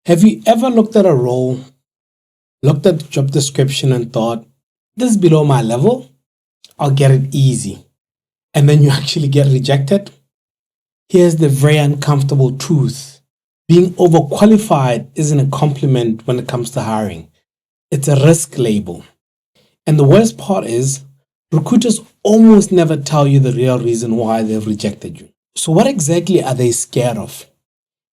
Have you ever looked at a role, looked at the job description and thought, this is below my level, I'll get it easy, and then you actually get rejected? Here's the very uncomfortable truth. Being overqualified isn't a compliment when it comes to hiring. It's a risk label. And the worst part is, recruiters almost never tell you the real reason why they've rejected you. So what exactly are they scared of?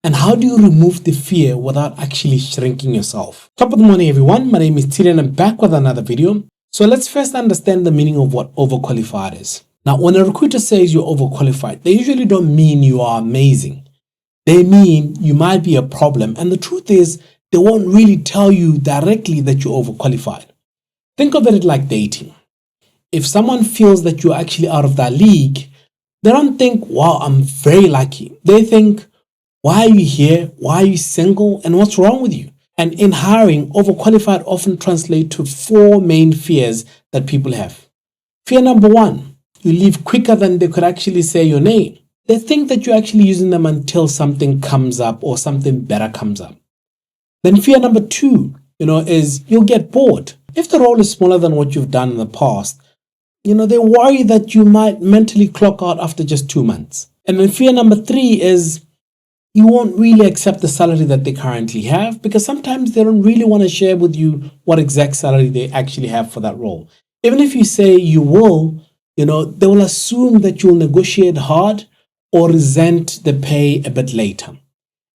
And how do you remove the fear without actually shrinking yourself? Top of the morning, everyone. My name is Tshidi and I'm back with another video. So let's first understand the meaning of what overqualified is. Now, when a recruiter says you're overqualified, they usually don't mean you are amazing. They mean you might be a problem. And the truth is, they won't really tell you directly that you're overqualified. Think of it like dating. If someone feels that you're actually out of that league, they don't think, wow, I'm very lucky. They think, why are you here? Why are you single? And what's wrong with you? And in hiring, overqualified often translate to four main fears that people have. Fear number one, you leave quicker than they could actually say your name. They think that you're actually using them until something comes up or something better comes up. Then fear number two, is you'll get bored. If the role is smaller than what you've done in the past, they worry that you might mentally clock out after just 2 months. And then fear number three is you won't really accept the salary that they currently have because sometimes they don't really want to share with you what exact salary they actually have for that role. Even if you say you will, they will assume that you'll negotiate hard or resent the pay a bit later.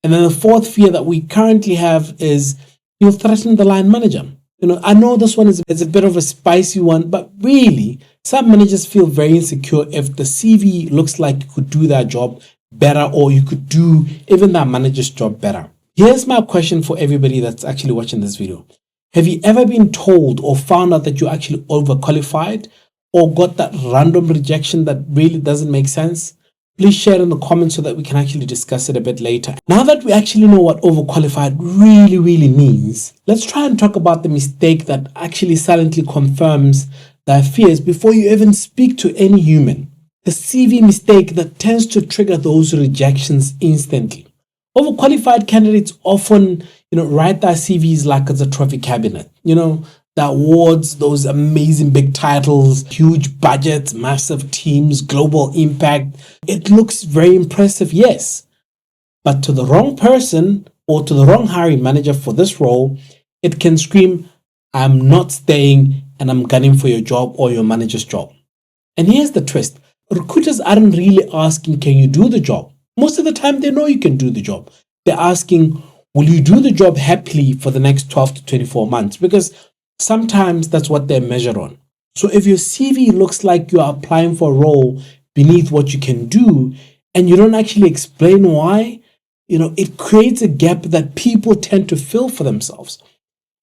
And then the fourth fear that we currently have is you'll threaten the line manager. I know this one is a bit of a spicy one, but really, some managers feel very insecure if the CV looks like you could do that job better or you could do even that manager's job better. Here's my question for everybody that's actually watching this video. Have you ever been told or found out that you're actually overqualified or got that random rejection that really doesn't make sense? Please share in the comments so that we can actually discuss it a bit later. Now that we actually know what overqualified really means, let's try and talk about the mistake that actually silently confirms their fears before you even speak to any human. The CV mistake that tends to trigger those rejections instantly. Overqualified candidates often, write their CVs like it's a trophy cabinet. The awards, those amazing big titles, huge budgets, massive teams, global impact. It looks very impressive, yes. But to the wrong person or to the wrong hiring manager for this role, it can scream, I'm not staying and I'm gunning for your job or your manager's job. And here's the twist. Recruiters aren't really asking, can you do the job? Most of the time, they know you can do the job. They're asking, will you do the job happily for the next 12 to 24 months? Because sometimes that's what they measure on. So if your CV looks like you are applying for a role beneath what you can do, and you don't actually explain why, it creates a gap that people tend to fill for themselves.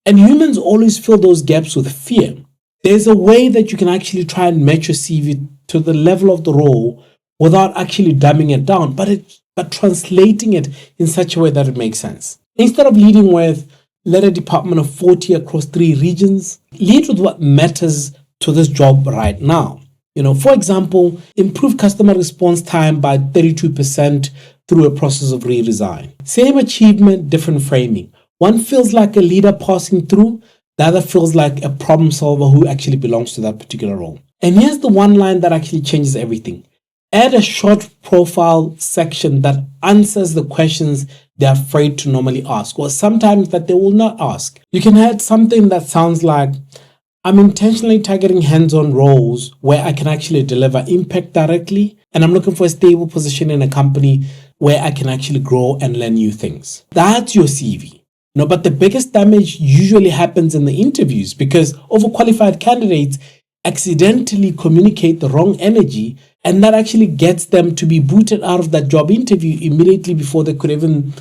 And humans always fill those gaps with fear. There's a way that you can actually try and match your CV to the level of the role without actually dumbing it down, but translating it in such a way that it makes sense. Instead of leading with, led a department of 40 across 3 regions, lead with what matters to this job right now. For example, improve customer response time by 32% through a process of redesign. Same achievement, different framing. One feels like a leader passing through, the other feels like a problem solver who actually belongs to that particular role. And here's the one line that actually changes everything. Add a short profile section that answers the questions they're afraid to normally ask, or sometimes that they will not ask. You can add something that sounds like, I'm intentionally targeting hands-on roles where I can actually deliver impact directly, and I'm looking for a stable position in a company where I can actually grow and learn new things. That's your CV. But the biggest damage usually happens in the interviews because overqualified candidates accidentally communicate the wrong energy, and that actually gets them to be booted out of that job interview immediately before they could even,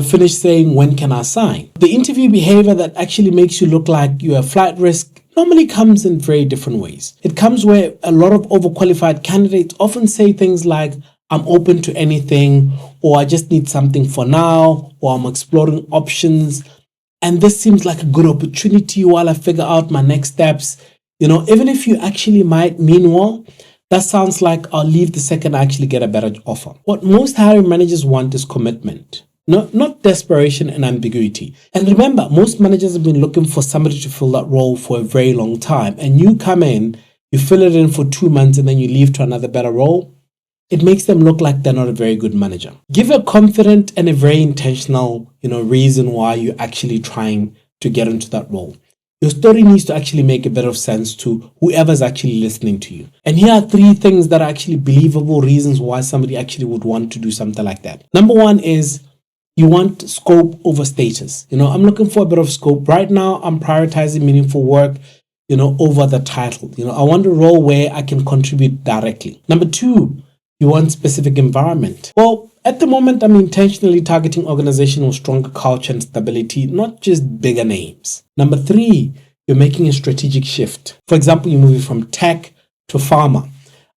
finish saying, when can I sign? The interview behavior that actually makes you look like you're a flight risk normally comes in very different ways. It comes where a lot of overqualified candidates often say things like, I'm open to anything, or I just need something for now, or I'm exploring options, and this seems like a good opportunity while I figure out my next steps. Even if you actually might mean well, that sounds like I'll leave the second I actually get a better offer. What most hiring managers want is commitment. not desperation and ambiguity. And remember, most managers have been looking for somebody to fill that role for a very long time. And you come in, you fill it in for 2 months, and then you leave to another better role. It makes them look like they're not a very good manager. Give a confident and a very intentional, reason why you're actually trying to get into that role. Your story needs to actually make a bit of sense to whoever's actually listening to you. And here are 3 things that are actually believable reasons why somebody actually would want to do something like that. Number 1 is you want scope over status. I'm looking for a bit of scope. Right now, I'm prioritizing meaningful work, over the title. I want a role where I can contribute directly. Number 2, you want specific environment. Well, at the moment, I'm intentionally targeting organizations with stronger culture and stability, not just bigger names. Number 3, you're making a strategic shift. For example, you're moving from tech to pharma.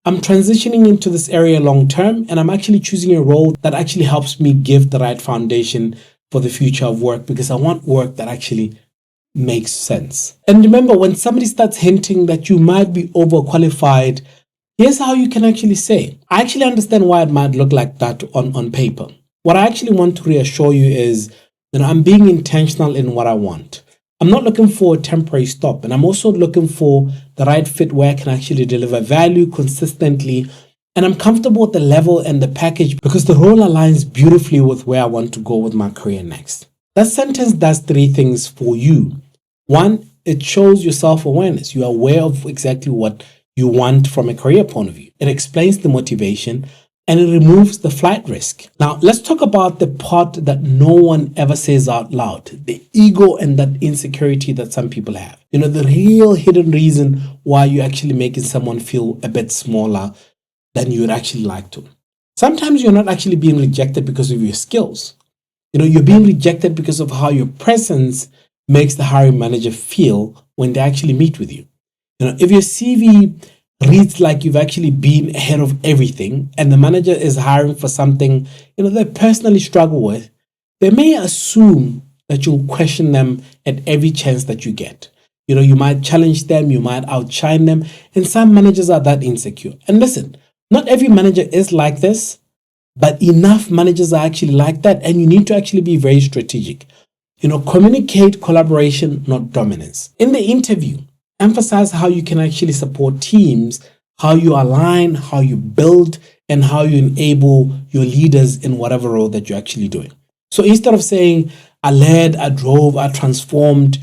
I'm transitioning into this area long term, and I'm actually choosing a role that actually helps me give the right foundation for the future of work, because I want work that actually makes sense. And remember, when somebody starts hinting that you might be overqualified, here's how you can actually say, I actually understand why it might look like that on paper. What I actually want to reassure you is that I'm being intentional in what I want. I'm not looking for a temporary stop, and I'm also looking for the right fit where I can actually deliver value consistently, and I'm comfortable with the level and the package because the role aligns beautifully with where I want to go with my career next. That sentence does 3 things for you. 1, it shows your self-awareness. You are aware of exactly what you want from a career point of view. It explains the motivation, and it removes the flight risk. Now, let's talk about the part that no one ever says out loud, the ego and that insecurity that some people have. The real hidden reason why you're actually making someone feel a bit smaller than you would actually like to. Sometimes you're not actually being rejected because of your skills. You're being rejected because of how your presence makes the hiring manager feel when they actually meet with you. If your CV reads like you've actually been ahead of everything and the manager is hiring for something, they personally struggle with, they may assume that you'll question them at every chance that you get. You might challenge them, you might outshine them, and some managers are that insecure. And listen, not every manager is like this, but enough managers are actually like that, and you need to actually be very strategic. Communicate collaboration, not dominance. In the interview, emphasize how you can actually support teams, how you align, how you build, and how you enable your leaders in whatever role that you're actually doing. So instead of saying, I led, I drove, I transformed,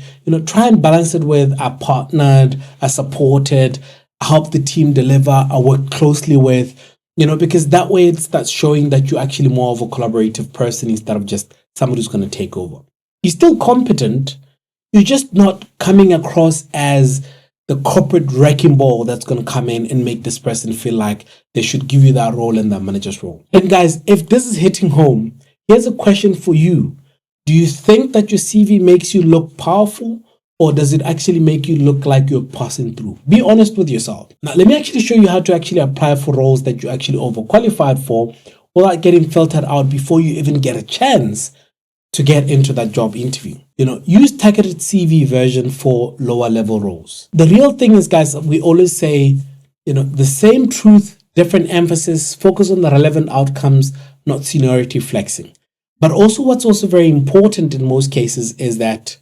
try and balance it with I partnered, I supported, I helped the team deliver, I worked closely with, because that way it starts showing that you're actually more of a collaborative person instead of just somebody who's going to take over. You're still competent, you're just not coming across as the corporate wrecking ball that's going to come in and make this person feel like they should give you that role in that manager's role. And guys, if this is hitting home, here's a question for you. Do you think that your CV makes you look powerful, or does it actually make you look like you're passing through? Be honest with yourself. Now, let me actually show you how to actually apply for roles that you're actually overqualified for without getting filtered out before you even get a chance to get into that job interview. Use targeted CV version for lower level roles. The real thing is, guys, we always say, the same truth, different emphasis, focus on the relevant outcomes, not seniority flexing. But also what's also very important in most cases is that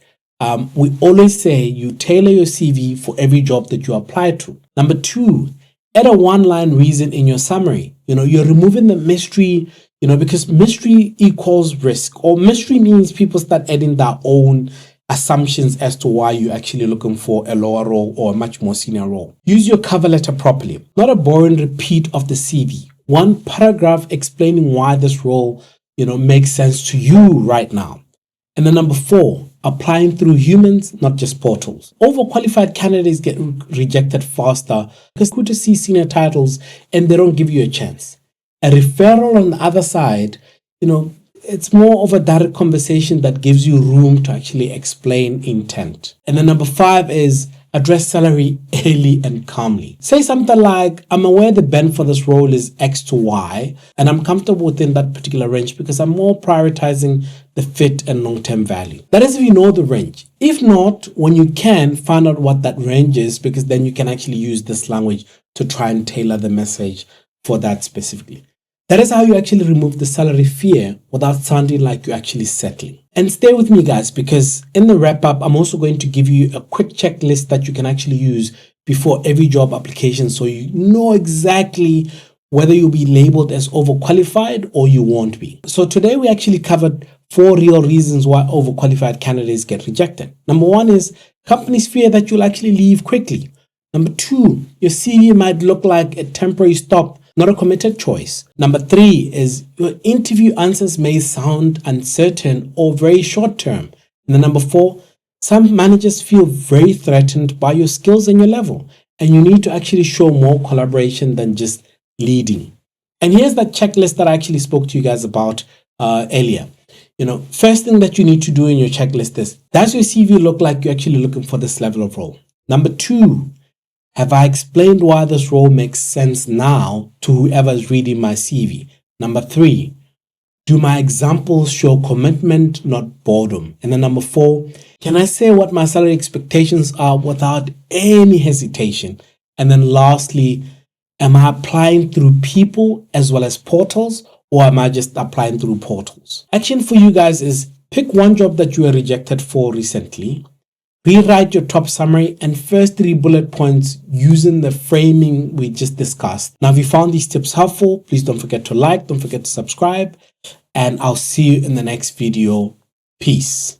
we always say you tailor your CV for every job that you apply to. Number 2, add a 1-line reason in your summary. You're removing the mystery, because mystery equals risk, or mystery means people start adding their own assumptions as to why you're actually looking for a lower role or a much more senior role. Use your cover letter properly, not a boring repeat of the CV. 1 paragraph explaining why this role, makes sense to you right now. And then number 4, applying through humans, not just portals. Overqualified candidates get rejected faster because recruiters see senior titles and they don't give you a chance. A referral on the other side, it's more of a direct conversation that gives you room to actually explain intent. And then number 5 is address salary early and calmly. Say something like, I'm aware the band for this role is X to Y, and I'm comfortable within that particular range because I'm more prioritizing the fit and long-term value. That is if you know the range. If not, when you can, find out what that range is, because then you can actually use this language to try and tailor the message for that specifically. That is how you actually remove the salary fear without sounding like you're actually settling. And stay with me, guys, because in the wrap up, I'm also going to give you a quick checklist that you can actually use before every job application, so you know exactly whether you'll be labeled as overqualified or you won't be. So today we actually covered 4 real reasons why overqualified candidates get rejected. Number 1 is companies fear that you'll actually leave quickly. Number 2, your CV might look like a temporary stop, not a committed choice. Number 3 is your interview answers may sound uncertain or very short term. And then number 4, some managers feel very threatened by your skills and your level, and you need to actually show more collaboration than just leading. And here's that checklist that I actually spoke to you guys about earlier. First thing that you need to do in your checklist is, does your CV look like you're actually looking for this level of role? Number 2, have I explained why this role makes sense now to whoever is reading my CV? Number 3, do my examples show commitment, not boredom? And then number 4, can I say what my salary expectations are without any hesitation? And then lastly, am I applying through people as well as portals, or am I just applying through portals? Action for you guys is pick one job that you were rejected for recently, rewrite your top summary and first 3 bullet points using the framing we just discussed. Now, if you found these tips helpful, please don't forget to like, don't forget to subscribe, and I'll see you in the next video. Peace.